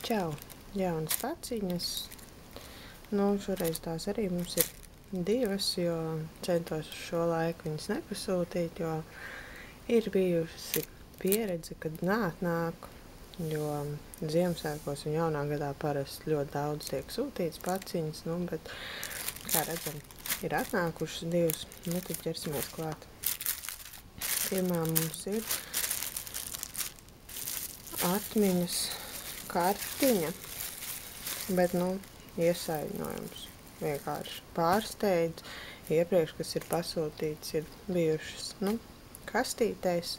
Čau! Jaunas paciņas. Šoreiz tās arī mums ir divas, jo centos uz šo laiku viņas nepasūtīt, jo ir bijusi pieredze, kad nāk, jo Ziemassvētkos un jaunā gadā parasti ļoti daudz tiek sūtīts paciņas, bet, kā redzam, ir atnākušas divas, tad ķersimies klāt. Pirmā mums ir atmiņas kartiņa, bet, iesaiņojums vienkārši pārsteidz. Iepriekš, kas ir pasūtīts, ir bijušas, kastītēs,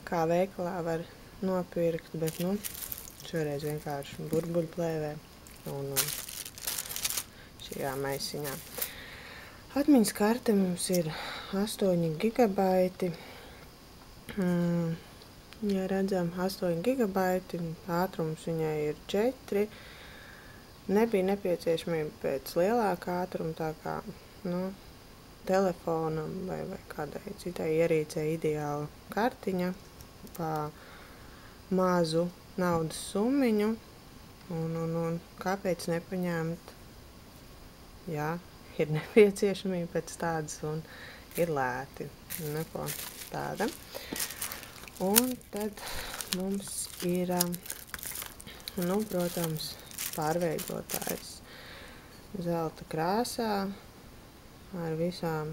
kā veikalā var nopirkt, bet, šoreiz vienkārši burbuļplēvē un šajā maisiņā. Atmiņas karte mums ir 8 gigabaiti. Ja redzam, 8 gigabaiti, ātrums viņai ir 4. Nebija nepieciešamība pēc lielāka ātruma, tā kā, telefonam vai kādai citai ierīcei ideāla kartiņa pa mazu naudas summiņu. Un kāpēc nepaņemt? Jā, ir nepieciešamība pēc tādas un ir lēti. Neko tāda. Un tad mums ir, protams, pārveidotājs zelta krāsā ar visām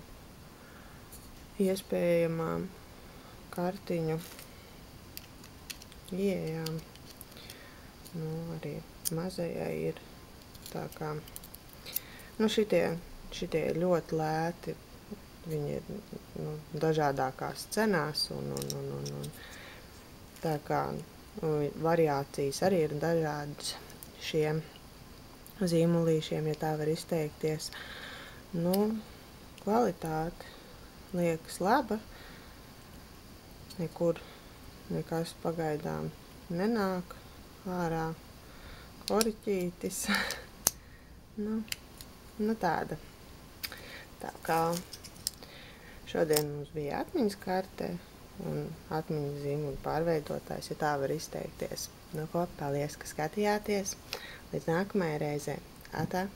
iespējamām kartiņu ieejām. Arī mazajai ir tā kā, šitie ir ļoti lēti. Viņi ir dažādākās cenās un tā kā variācijas arī ir dažādas šiem zīmolīšiem, ja tā var izteikties. Kvalitāte liekas laba. Nekur nekas pagaidām nenāk ārā. Koriķītis. Tāda. Tā kā šodien mums bija atmiņas karte un atmiņas zīmogu pārveidotājs, ja tā var izteikties. Paldies, ka skatījāties. Līdz nākamajai reizei. Atā!